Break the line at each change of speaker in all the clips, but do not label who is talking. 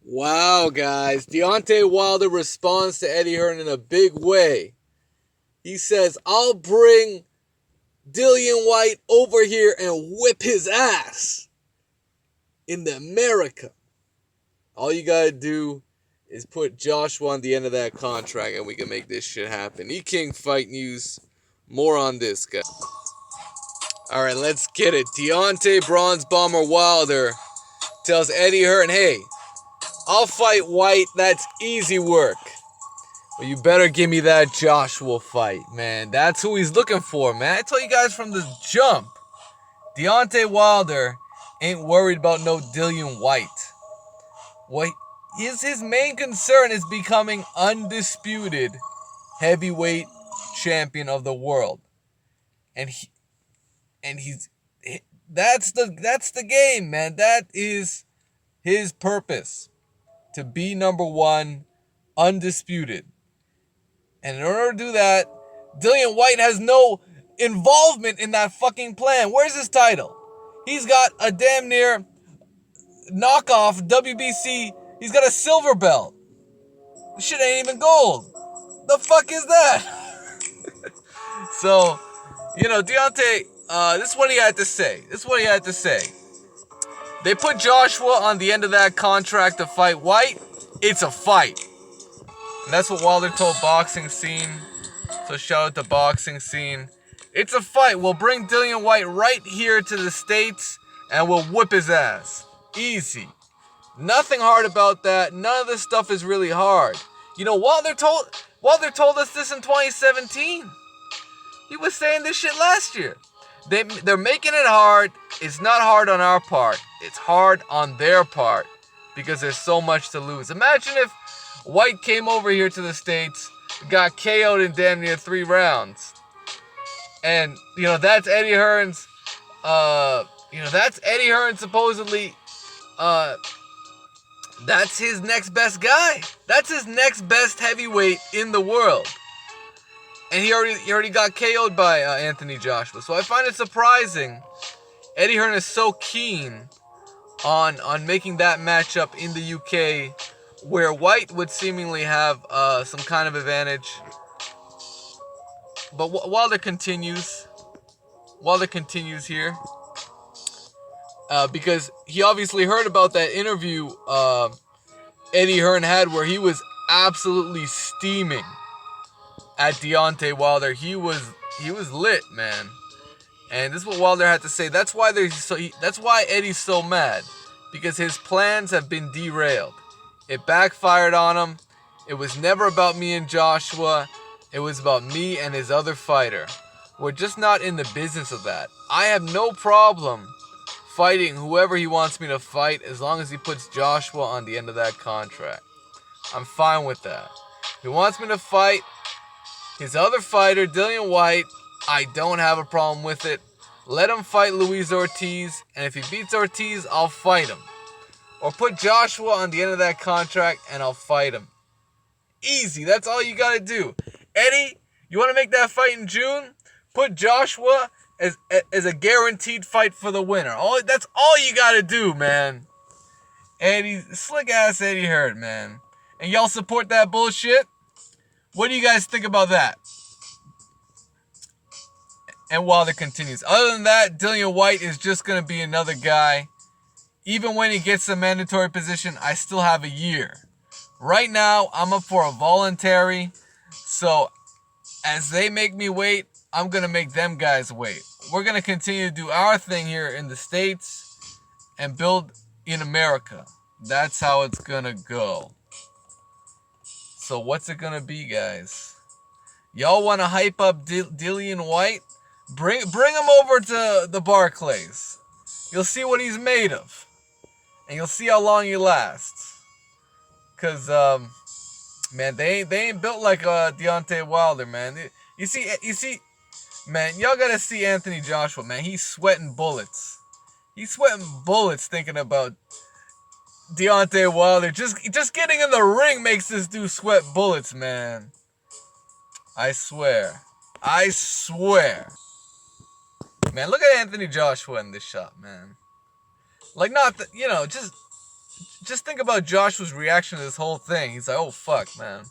Wow, guys. Deontay Wilder responds to Eddie Hearn in a big way. He says, I'll bring Dillian Whyte over here and whip his ass in America. All you gotta do is put Joshua on the end of that contract and we can make this shit happen. E-King Fight News. More on this, guys. Alright, let's get it. Deontay Bronze Bomber Wilder tells Eddie Hearn, hey, I'll fight Whyte. That's easy work. Well, you better give me that Joshua fight, man. That's who he's looking for, man. I told you guys from the jump. Deontay Wilder ain't worried about no Dillian Whyte. What his main concern is becoming undisputed heavyweight champion of the world. And that's the game, man. That is his purpose. To be number one, undisputed. And in order to do that, Dillian Whyte has no involvement in that fucking plan. Where's his title? He's got a damn near knockoff WBC. He's got a silver belt. This shit ain't even gold. The fuck is that? So, Deontay, this is what he had to say. They put Joshua on the end of that contract to fight Whyte. It's a fight. And that's what Wilder told Boxing Scene. So shout out to Boxing Scene. It's a fight. We'll bring Dillian Whyte right here to the States and we'll whip his ass. Easy. Nothing hard about that. None of this stuff is really hard. Wilder told us this in 2017. He was saying this shit last year. They're making it hard. It's not hard on our part. It's hard on their part because there's so much to lose. Imagine if Whyte came over here to the States, got KO'd in damn near 3 rounds. And, that's Eddie Hearn's, supposedly, that's his next best guy. That's his next best heavyweight in the world. And he already got KO'd by Anthony Joshua. So I find it surprising Eddie Hearn is so keen on making that matchup in the UK, where Whyte would seemingly have some kind of advantage. But Wilder continues here. Because he obviously heard about that interview Eddie Hearn had where he was absolutely steaming at Deontay Wilder. He was lit, man. And this is what Wilder had to say. That's why Eddie's so mad, because his plans have been derailed. It backfired on him. It was never about me and Joshua. It was about me and his other fighter. We're just not in the business of that. I have no problem fighting whoever he wants me to fight as long as he puts Joshua on the end of that contract. I'm fine with that. If he wants me to fight his other fighter, Dillian Whyte, I don't have a problem with it. Let him fight Luis Ortiz, and if he beats Ortiz, I'll fight him. Or put Joshua on the end of that contract, and I'll fight him. Easy, that's all you gotta do. Eddie, you wanna make that fight in June? Put Joshua as a guaranteed fight for the winner. That's all you gotta do, man. Slick-ass Eddie Hearn, man. And y'all support that bullshit? What do you guys think about that? And Wilder continues. Other than that, Dillian Whyte is just going to be another guy. Even when he gets a mandatory position, I still have a year. Right now, I'm up for a voluntary. So, as they make me wait, I'm going to make them guys wait. We're going to continue to do our thing here in the States and build in America. That's how it's going to go. So what's it going to be, guys? Y'all want to hype up Dillian Whyte? Bring him over to the Barclays. You'll see what he's made of. And you'll see how long he lasts. Because, man, they ain't built like Deontay Wilder, man. You see, man, y'all got to see Anthony Joshua, man. He's sweating bullets. He's sweating bullets thinking about Deontay Wilder. Just getting in the ring makes this dude sweat bullets, man. I swear. Man, look at Anthony Joshua in this shot, man. Like, just think about Joshua's reaction to this whole thing. He's like, oh fuck, man.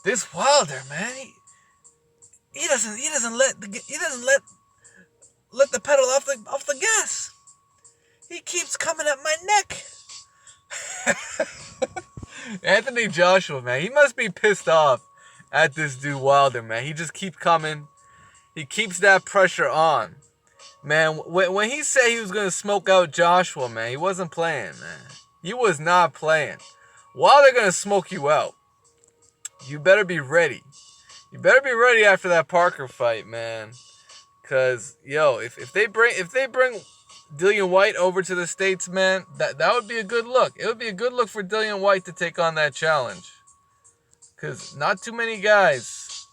This Wilder, man, he doesn't let the pedal off the gas. He keeps coming at my neck. Anthony Joshua, man, he must be pissed off at this dude Wilder, man. He just keeps coming. He keeps that pressure on. Man, when he said he was going to smoke out Joshua, man, he wasn't playing, man. He was not playing. Wilder going to smoke you out. You better be ready. You better be ready after that Parker fight, man. Cause if they bring Dillian Whyte over to the States, man, that would be a good look. It would be a good look for Dillian Whyte to take on that challenge. Cause not too many guys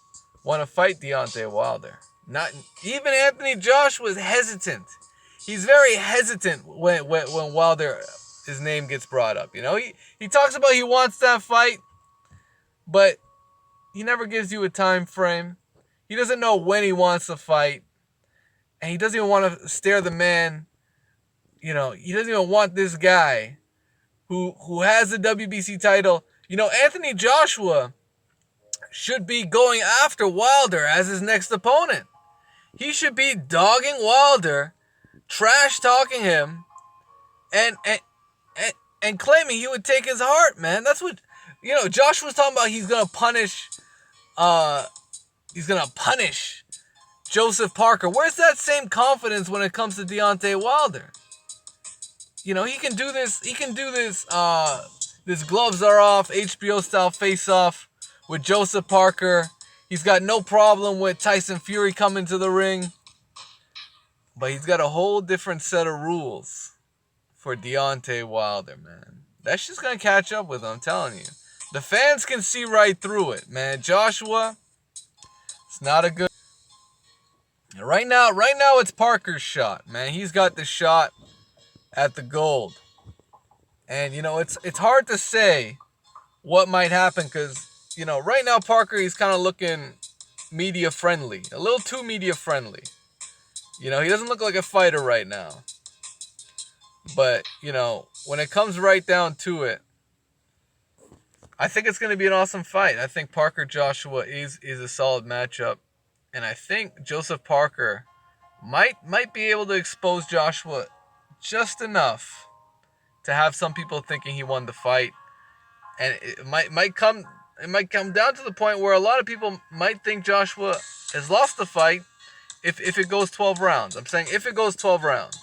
want to fight Deontay Wilder. Not even Anthony Joshua is hesitant. He's very hesitant when Wilder, his name gets brought up. You know, he talks about he wants that fight, but he never gives you a time frame. He doesn't know when he wants to fight. And he doesn't even want to stare the man. You know, he doesn't even want this guy who has the WBC title. You know, Anthony Joshua should be going after Wilder as his next opponent. He should be dogging Wilder, trash talking him, and claiming he would take his heart, man. That's what, you know, Josh was talking about. He's gonna punish Joseph Parker. Where's that same confidence when it comes to Deontay Wilder? You know, he can do this. This gloves are off, HBO style face off with Joseph Parker. He's got no problem with Tyson Fury coming to the ring. But he's got a whole different set of rules for Deontay Wilder, man. That's just going to catch up with him, I'm telling you. The fans can see right through it, man. Joshua, it's not a good... Right now it's Parker's shot, man. He's got the shot at the gold. And, you know, it's hard to say what might happen because, you know, right now Parker, he's kind of looking media friendly. A little too media friendly. You know, he doesn't look like a fighter right now. But, you know, when it comes right down to it, I think it's going to be an awesome fight. I think Parker Joshua is a solid matchup. And I think Joseph Parker might be able to expose Joshua just enough to have some people thinking he won the fight. And it might come down to the point where a lot of people might think Joshua has lost the fight if it goes 12 rounds. I'm saying if it goes 12 rounds.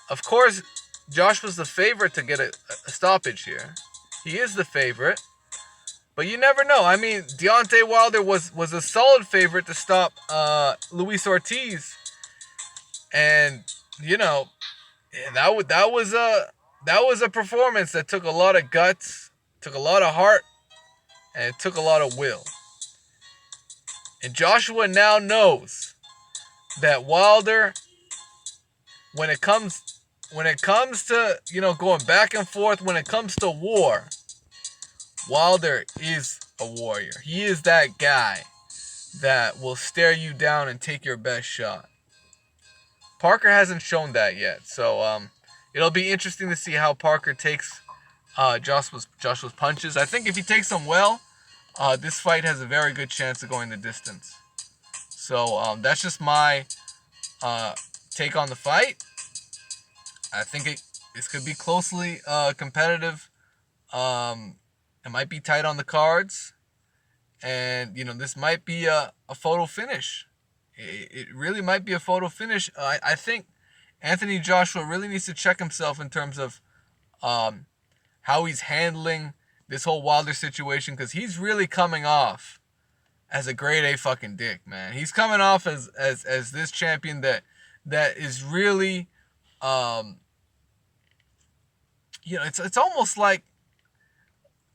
Of course, Joshua's the favorite to get a stoppage here. He is the favorite. But you never know. I mean, Deontay Wilder was a solid favorite to stop Luis Ortiz. And, you know, that was a performance that took a lot of guts, took a lot of heart, and it took a lot of will. And Joshua now knows that Wilder, when it comes to, you know, going back and forth, when it comes to war, Wilder is a warrior. He is that guy that will stare you down and take your best shot. Parker hasn't shown that yet, so it'll be interesting to see how Parker takes Joshua's punches. I think if he takes them well, this fight has a very good chance of going the distance. So that's just my take on the fight. I think this could be closely competitive. It might be tight on the cards. And, you know, this might be a photo finish. It really might be a photo finish. I think Anthony Joshua really needs to check himself in terms of how he's handling this whole Wilder situation, because he's really coming off as a grade A fucking dick, man. He's coming off as this champion that is really, you know, it's almost like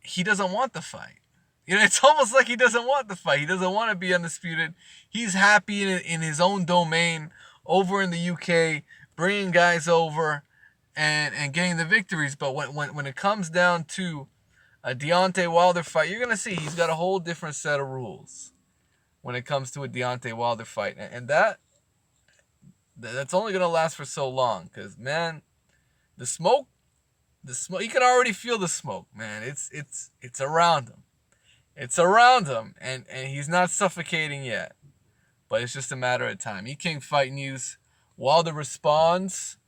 he doesn't want the fight. You know, it's almost like he doesn't want the fight. He doesn't want to be undisputed. He's happy in his own domain over in the UK, bringing guys over and getting the victories. But when it comes down to a Deontay Wilder fight, you're going to see he's got a whole different set of rules when it comes to a Deontay Wilder fight. And that's only going to last for so long because, man, The smoke, you can already feel the smoke, man. It's around him. It's around him, and he's not suffocating yet. But it's just a matter of time. E-King Fight News. Wilder responds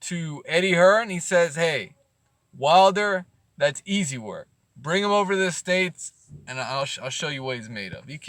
to Eddie Hearn. He says, hey, Wilder, that's easy work. Bring him over to the States, and I'll show you what he's made of. E-King